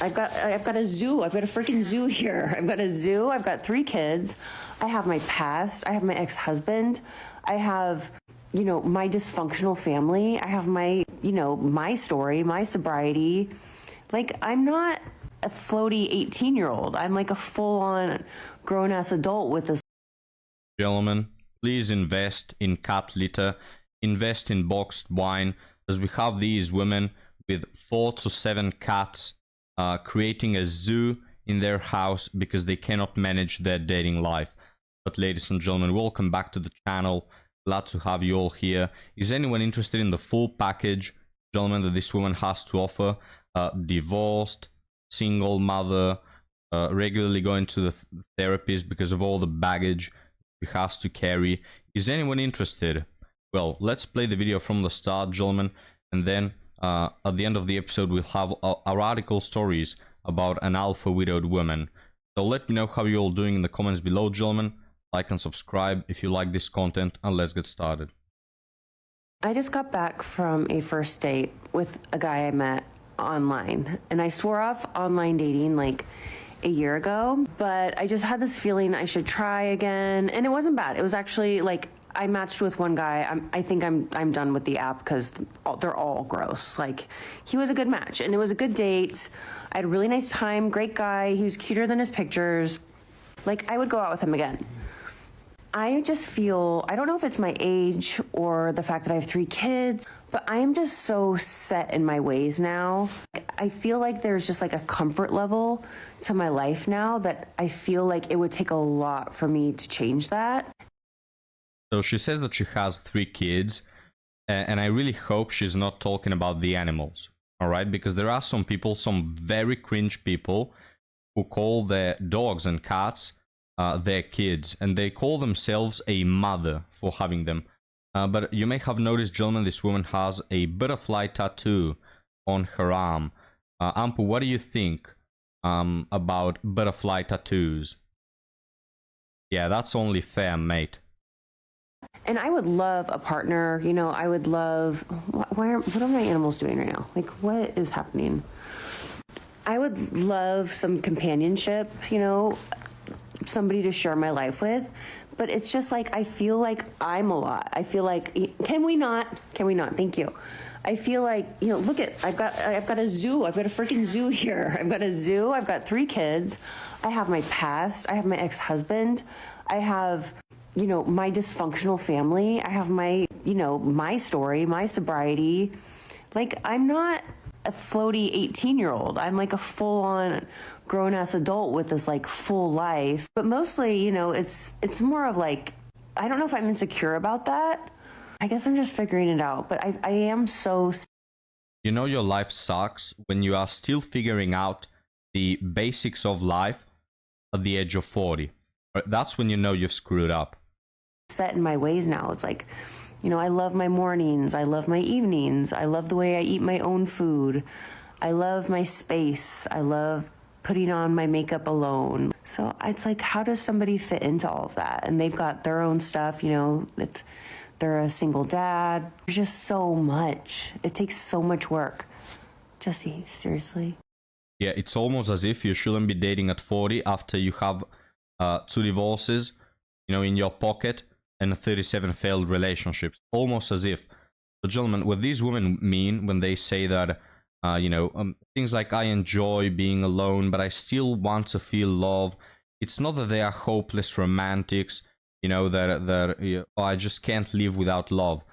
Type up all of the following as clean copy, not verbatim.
I've got a zoo. I've got a freaking zoo here. I've got a zoo. I've got 3 kids. I have my past. I have my ex-husband. I have, you know, my dysfunctional family. I have my, you know, my story, my sobriety. Like, I'm not a floaty 18-year-old. I'm like a full-on grown-ass adult with this. Gentlemen, please invest in cat litter, invest in boxed wine, as we have these women with 4 to 7 cats creating a zoo in their house because they cannot manage their dating life. But ladies and gentlemen, welcome back to the channel. Glad to have you all here. Is anyone interested in the full package, gentlemen, that this woman has to offer? Divorced, single mother, regularly going to the therapist because of all the baggage she has to carry. Is anyone interested? Well, let's play the video from the start, gentlemen, and then at the end of the episode we'll have our radical stories about an alpha widowed woman. So let me know how you're all doing in the comments below, gentlemen. Like and subscribe if you like this content, and let's get started. I just got back from a first date with a guy I met online, and I swore off online dating like a year ago, but I just had this feeling I should try again, and it wasn't bad. It was actually like, I matched with one guy. I think I'm done with the app because they're all gross. Like, he was a good match and it was a good date. I had a really nice time. Great guy. He was cuter than his pictures. Like, I would go out with him again. I just feel, I don't know if it's my age or the fact that I have 3 kids, but I am just so set in my ways now. I feel like there's just like a comfort level to my life now that I feel like it would take a lot for me to change that. So she says that she has 3 kids, and I really hope she's not talking about the animals, all right? Because there are some people, some very cringe people, who call their dogs and cats their kids, and they call themselves a mother for having them. But you may have noticed, gentlemen, this woman has a butterfly tattoo on her arm. Ampu, what do you think about butterfly tattoos? Yeah, that's only fair, mate. And I would love a partner, you know, I would love, what are my animals doing right now? Like, what is happening? I would love some companionship, you know, somebody to share my life with, but it's just like, I feel like I'm a lot. I feel like, can we not, thank you. I feel like, you know, look at, I've got a zoo. I've got a freaking zoo here. I've got a zoo. I've got 3 kids. I have my past. I have my ex-husband. I have, you know, my dysfunctional family. I have my, you know, my story, my sobriety. Like, I'm not a floaty 18-year-old. I'm like a full-on grown-ass adult with this like full life. But mostly, you know, it's more of like, I don't know if I'm insecure about that. I guess I'm just figuring it out, but I am so... You know, your life sucks when you are still figuring out the basics of life at the age of 40. That's when you know you've screwed up. Set in my ways now. It's like, you know, I love my mornings. I love my evenings. I love the way I eat my own food. I love my space. I love putting on my makeup alone. So it's like, how does somebody fit into all of that? And they've got their own stuff, you know, if they're a single dad. There's just so much. It takes so much work. Jesse, seriously? Yeah, it's almost as if you shouldn't be dating at 40 after you have 2 divorces, you know, in your pocket, and 37 failed relationships. Almost as if. But gentlemen, what these women mean when they say that, you know, things like, I enjoy being alone, but I still want to feel love. It's not that they are hopeless romantics, you know, that oh, I just can't live without love.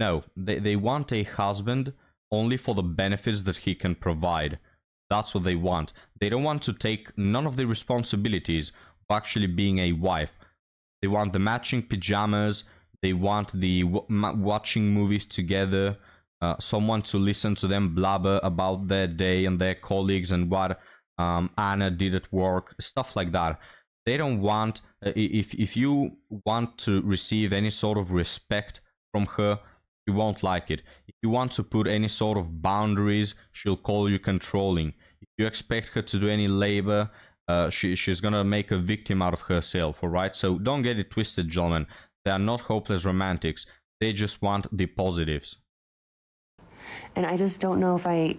No, they want a husband only for the benefits that he can provide. That's what they want. They don't want to take none of the responsibilities of actually being a wife. They want the matching pajamas. They want the watching movies together. Someone to listen to them blabber about their day and their colleagues and what Anna did at work. Stuff like that. They don't want... If you want to receive any sort of respect from her, you won't like it. If you want to put any sort of boundaries, she'll call you controlling. If you expect her to do any labor, she's gonna make a victim out of herself, alright? So don't get it twisted, gentlemen. They are not hopeless romantics. They just want the positives. And I just don't know if I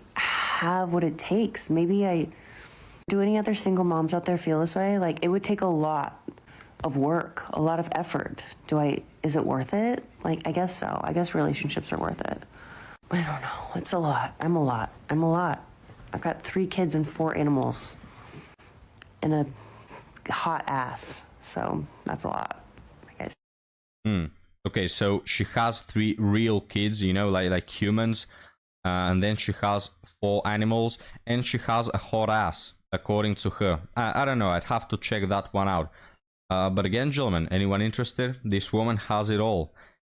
have what it takes. Maybe do any other single moms out there feel this way? Like, it would take a lot of work, a lot of effort. Is it worth it? Like, I guess so. I guess relationships are worth it. I don't know. It's a lot. I'm a lot. I've got 3 kids and 4 animals and a hot ass. So that's a lot, I guess. Okay, so she has 3 real kids, you know, like humans, and then she has 4 animals, and she has a hot ass, according to her. I don't know, I'd have to check that one out. But again, gentlemen, anyone interested? This woman has it all.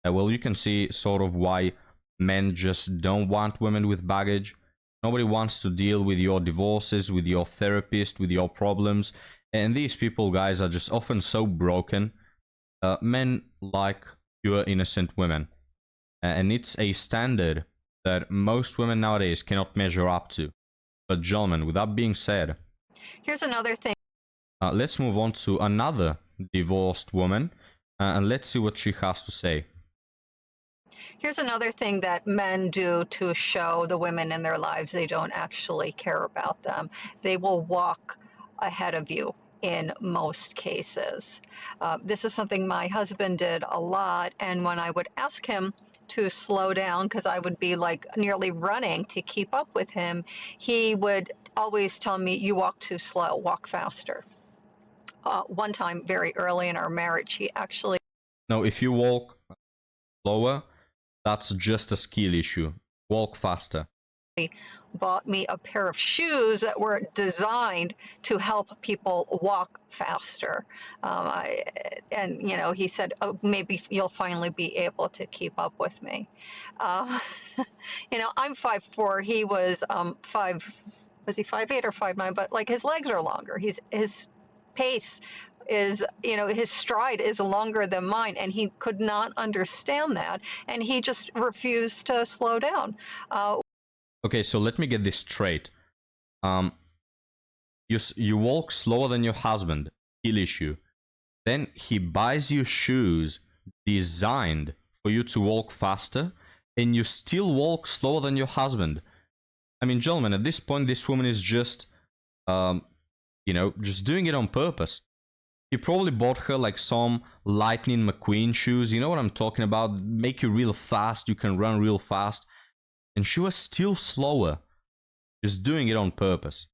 Well, you can see sort of why men just don't want women with baggage. Nobody wants to deal with your divorces, with your therapist, with your problems. And these people, guys, are just often so broken. Men like pure, innocent women. And it's a standard that most women nowadays cannot measure up to. But gentlemen, with that being said, here's another thing. Let's move on to another divorced woman, and let's see what she has to say. Here's another thing that men do to show the women in their lives they don't actually care about them. They will walk ahead of you in most cases. This is something my husband did a lot, and when I would ask him to slow down, because I would be like nearly running to keep up with him, he would always tell me, "You walk too slow, walk faster." One time, very early in our marriage, he actually... No, if you walk slower, that's just a skill issue. Walk faster. bought me a pair of shoes that were designed to help people walk faster. And, you know, he said, "Oh, maybe you'll finally be able to keep up with me." You know, I'm 5'4". He was was he 5'8" or 5'9"? But like his legs are longer. His pace is, you know, his stride is longer than mine, and he could not understand that, and he just refused to slow down. Okay, so let me get this straight. You walk slower than your husband, skill issue. Then he buys you shoes designed for you to walk faster, and you still walk slower than your husband. I mean, gentlemen, at this point, this woman is just, you know, just doing it on purpose. He probably bought her like some Lightning McQueen shoes. You know what I'm talking about? Make you real fast. You can run real fast. And she was still slower. Just doing it on purpose.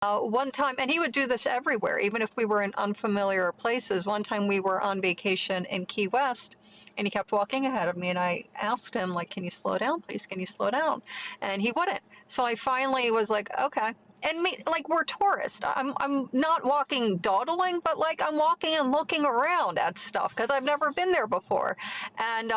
One time, and he would do this everywhere, even if we were in unfamiliar places. One time we were on vacation in Key West, and he kept walking ahead of me, and I asked him, like, "Can you slow down, please? Can you slow down?" And he wouldn't. So I finally was like, "Okay." And me, like, we're tourists. I'm not walking dawdling, but like I'm walking and looking around at stuff because I've never been there before. And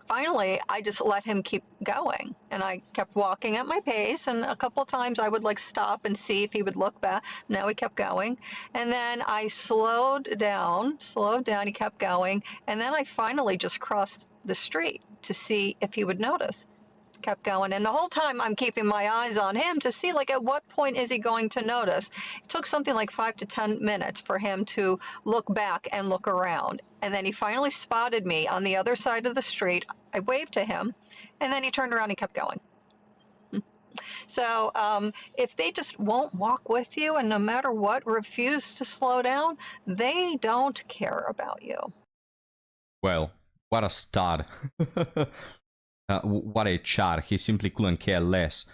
finally, I just let him keep going, and I kept walking at my pace. And a couple of times I would like stop and see if he would look back. No, he kept going. And then I slowed down. He kept going. And then I finally just crossed the street to see if he would notice. Kept going, and the whole time I'm keeping my eyes on him to see, like, at what point is he going to notice. It took something like 5 to 10 minutes for him to look back and look around, and then he finally spotted me on the other side of the street. I waved to him, and then he turned around and kept going. So if they just won't walk with you, and no matter what refuse to slow down, they don't care about you. Well, what a stud. What a char, he simply couldn't care less.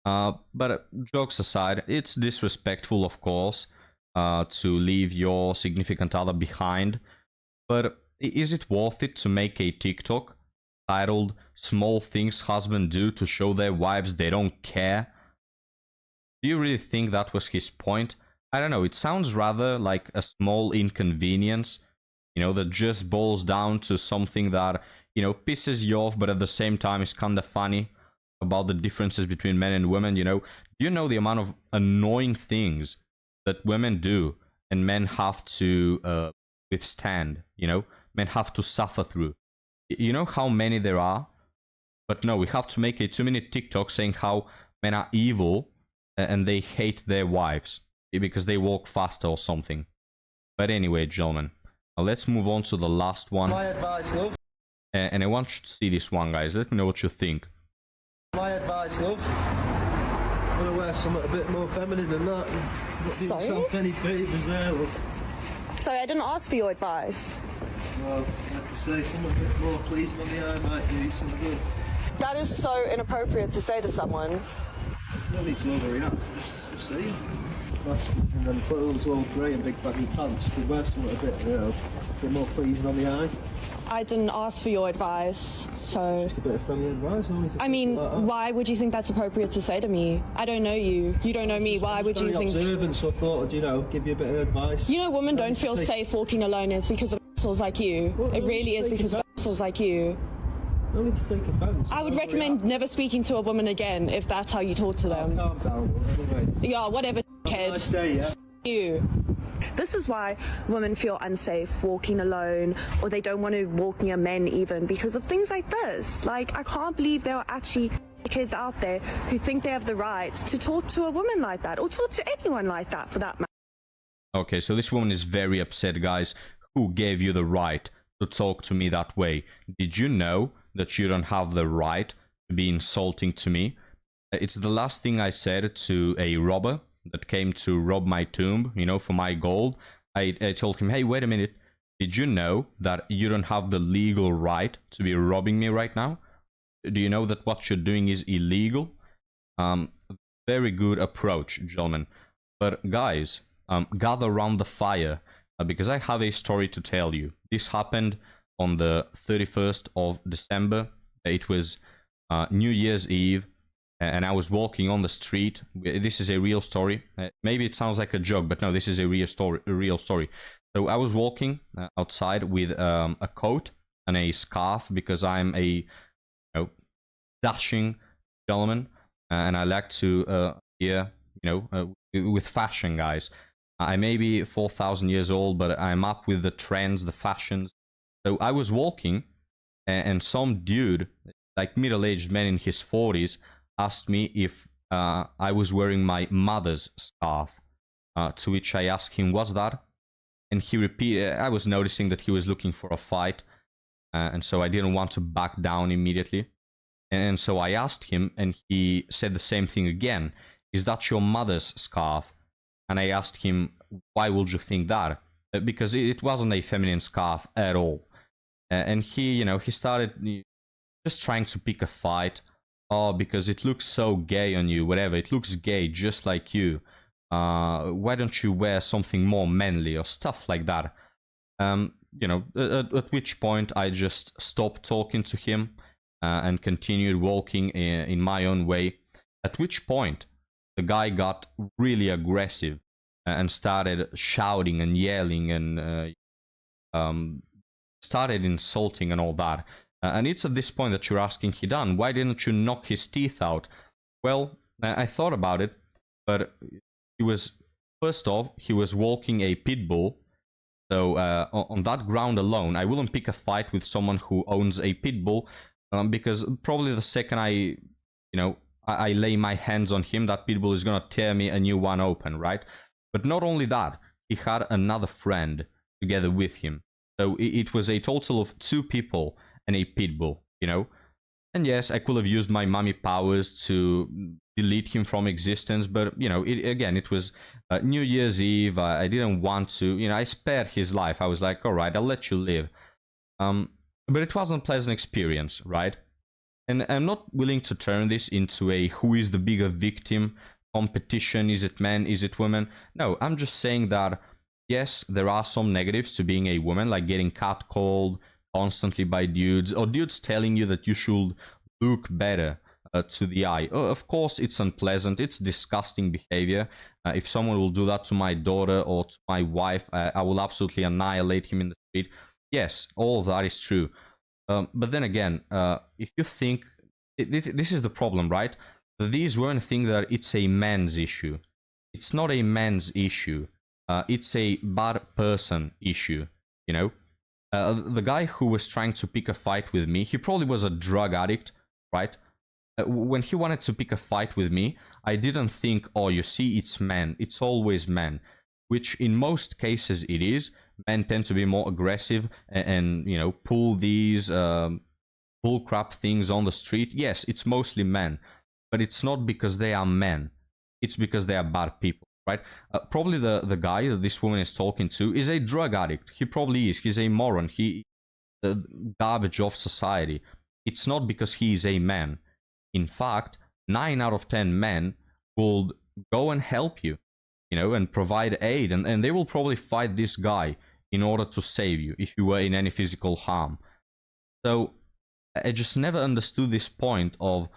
But jokes aside, it's disrespectful, of course, to leave your significant other behind. But is it worth it to make a TikTok titled "Small Things Husbands Do to Show Their Wives They Don't Care"? Do you really think that was his point? I don't know, it sounds rather like a small inconvenience, you know, that just boils down to something that, you know, pisses you off, but at the same time is kind of funny about the differences between men and women, you know. Do you know the amount of annoying things that women do and men have to withstand, you know? Men have to suffer through. You know how many there are? But no, we have to make a 2-minute TikTok saying how men are evil and they hate their wives because they walk faster or something. But anyway, gentlemen, now let's move on to the last one. My advice, love. And I want you to see this one, guys. Let me know what you think. My advice, love. wear something a bit more feminine than that. And not do Sorry? yourself any favours there, look. Sorry, I didn't ask for your advice. Well, like I say, something a bit more pleasing on the eye might do you some good. That is so inappropriate to say to someone. There's no need to overreact, just see. And then clothes all grey and big baggy pants. You could wear something a bit, a bit more pleasing on the eye. I didn't ask for your advice, so... Just a bit of friendly advice. I mean, why would you think that's appropriate to say to me? I don't know you. You don't know me. Why would you think... observant, so I thought I'd, give you a bit of advice. You know, women don't feel safe walking alone. It's because of assholes like you. Well, it really is because of assholes like you. No need to take offence. I would recommend never speaking to a woman again if that's how you talk to them. Calm down, anyway. Yeah, whatever, Have a nice day, yeah? you. This is why women feel unsafe walking alone, or they don't want to walk near men even because of things like this. Like, I can't believe there are actually kids out there who think they have the right to talk to a woman like that, or talk to anyone like that for that matter. Okay, so this woman is very upset, guys. Who gave you the right to talk to me that way? Did you know that you don't have the right to be insulting to me? It's the last thing I said to a robber that came to rob my tomb, for my gold. I told him, hey, wait a minute. Did you know that you don't have the legal right to be robbing me right now? Do you know that what you're doing is illegal? Very good approach, gentlemen. But guys, gather around the fire, because I have a story to tell you. This happened on the 31st of December. It was New Year's Eve, and I was walking on the street. This is a real story. Maybe it sounds like a joke, but no, this is a real story. So I was walking outside with a coat and a scarf, because I'm a dashing gentleman, and I like to with fashion, guys. I may be 4,000 years old, but I'm up with the trends, the fashions. So I was walking, and some dude, like middle-aged man in his 40s, asked me if I was wearing my mother's scarf. To which I asked him, what's that? And he repeated, I was noticing that he was looking for a fight, and so I didn't want to back down immediately. And so I asked him, and he said the same thing again. Is that your mother's scarf? And I asked him, why would you think that? Because it wasn't a feminine scarf at all. And he started just trying to pick a fight. Oh, because it looks so gay on you, whatever. It looks gay just like you. Why don't you wear something more manly or stuff like that? At which point I just stopped talking to him and continued walking in my own way. At which point the guy got really aggressive and started shouting and yelling and started insulting and all that. And it's at this point that you're asking, Hidan, why didn't you knock his teeth out? Well, I thought about it, but first off, he was walking a pit bull. So on that ground alone, I wouldn't pick a fight with someone who owns a pit bull, because probably the second I lay my hands on him, that pit bull is gonna tear me a new one open, right? But not only that, he had another friend together with him. So it was a total of 2 people and a pit bull, And yes, I could have used my mommy powers to delete him from existence, but, it was New Year's Eve. I didn't want to, I spared his life. I was like, all right, I'll let you live. But it wasn't a pleasant experience, right? And I'm not willing to turn this into a who is the bigger victim competition. Is it men? Is it women? No, I'm just saying that, yes, there are some negatives to being a woman, like getting catcalled constantly by dudes, or dudes telling you that you should look better to the eye. Of course, it's unpleasant. It's disgusting behavior. If someone will do that to my daughter or to my wife, I will absolutely annihilate him in the street. Yes, all of that is true. But then again, if you think... this is the problem, right? These weren't think that it's a man's issue. It's not a man's issue. It's a bad person issue, The guy who was trying to pick a fight with me, he probably was a drug addict, right? When he wanted to pick a fight with me, I didn't think, oh, you see, it's men. It's always men, which in most cases it is. Men tend to be more aggressive and pull these bullcrap things on the street. Yes, it's mostly men, but it's not because they are men. it's because they are bad people, right? Probably the guy that this woman is talking to is a drug addict. He probably is. He's a moron. The garbage of society. It's not because he is a man. In fact, 9 out of 10 men will go and help you, and provide aid, and they will probably fight this guy in order to save you if you were in any physical harm. So I just never understood this point of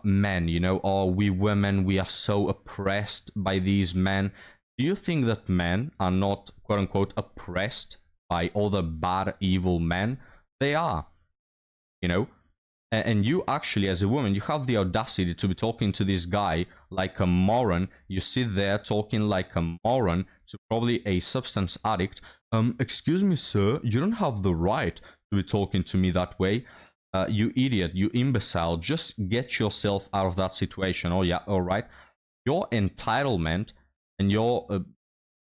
men, oh, we women, we are so oppressed by these men. Do you think that men are not, quote unquote, oppressed by other bad, evil men? They are, and you actually, as a woman, you have the audacity to be talking to this guy like a moron. You sit there talking like a moron to probably a substance addict. Excuse me, sir, you don't have the right to be talking to me that way. You idiot, you imbecile, just get yourself out of that situation. Oh yeah, all right. Your entitlement and your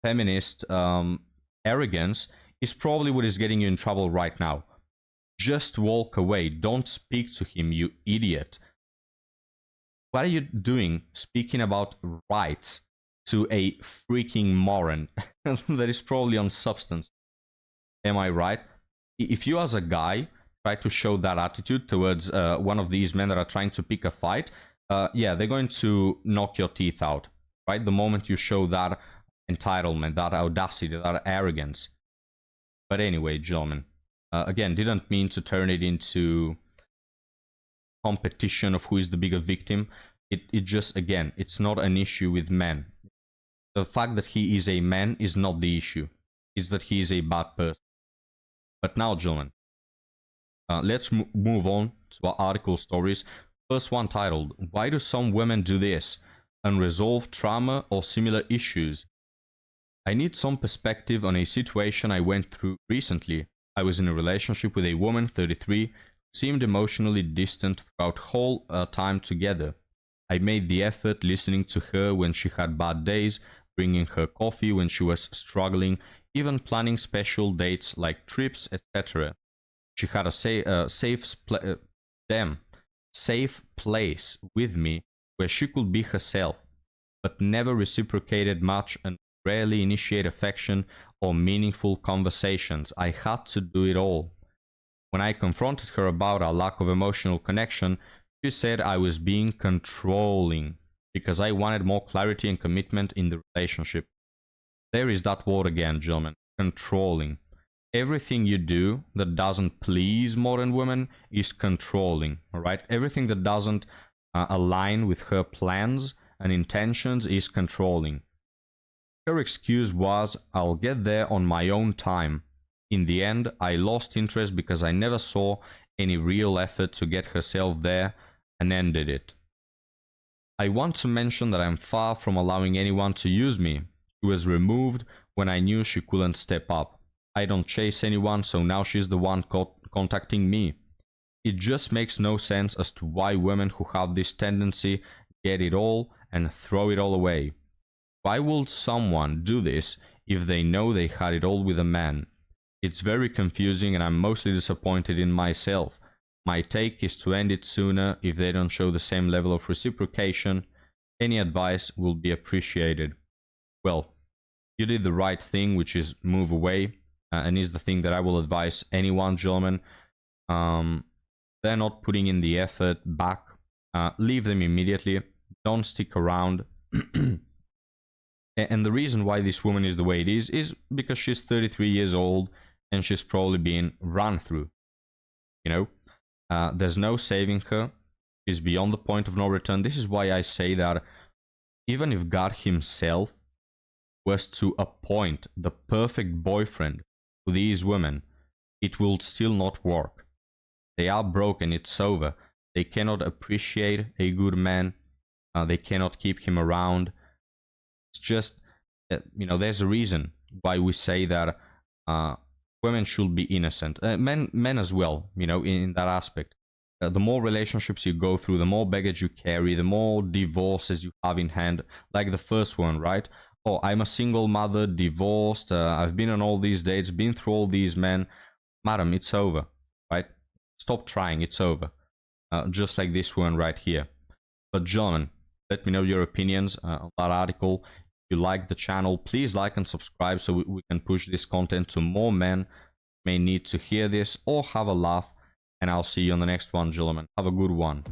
feminist arrogance is probably what is getting you in trouble right now. Just walk away. Don't speak to him, you idiot. What are you doing speaking about rights to a freaking moron that is probably on substance? Am I right? If you as a guy try to show that attitude towards one of these men that are trying to pick a fight, yeah, they're going to knock your teeth out, right? The moment you show that entitlement, that audacity, that arrogance. But anyway, gentlemen, again, didn't mean to turn it into competition of who is the bigger victim. It just, again, it's not an issue with men. The fact that he is a man is not the issue. It's that he is a bad person. But now, gentlemen, let's move on to our article stories. First one titled, Why Do Some Women Do This? Unresolved Trauma or Similar Issues. I need some perspective on a situation I went through recently. I was in a relationship with a woman, 33, who seemed emotionally distant throughout whole time together. I made the effort listening to her when she had bad days, bringing her coffee when she was struggling, even planning special dates like trips, etc. She had a safe place with me where she could be herself, but never reciprocated much and rarely initiate affection or meaningful conversations. I had to do it all. When I confronted her about our lack of emotional connection, she said I was being controlling because I wanted more clarity and commitment in the relationship. There is that word again, gentlemen, controlling. Everything you do that doesn't please modern women is controlling, all right? Everything that doesn't align with her plans and intentions is controlling. Her excuse was, I'll get there on my own time. In the end, I lost interest because I never saw any real effort to get herself there and ended it. I want to mention that I'm far from allowing anyone to use me. She was removed when I knew she couldn't step up. I don't chase anyone, so now she's the one contacting me. It just makes no sense as to why women who have this tendency get it all and throw it all away. Why would someone do this if they know they had it all with a man? It's very confusing and I'm mostly disappointed in myself. My take is to end it sooner if they don't show the same level of reciprocation. Any advice will be appreciated. Well, you did the right thing, which is move away, and is the thing that I will advise anyone, gentlemen. They're not putting in the effort back. Leave them immediately. Don't stick around. And the reason why this woman is the way it is because she's 33 years old and she's probably been run through. There's no saving her. She's beyond the point of no return. This is why I say that even if God himself was to appoint the perfect boyfriend to these women, it will still not work. They are broken. It's over. They cannot appreciate a good man. They cannot keep him around. It's just, there's a reason why we say that women should be innocent. Men as well, in that aspect. The more relationships you go through, the more baggage you carry, the more divorces you have in hand. Like the first one, right? Oh, I'm a single mother, divorced, I've been on all these dates, been through all these men. Madam, it's over, right? Stop trying, it's over. Just like this one right here. But gentlemen, Let me know your opinions on that article. If you like the channel, please like and subscribe so we can push this content to more men who may need to hear this or have a laugh. And I'll see you on the next one, gentlemen. Have a good one.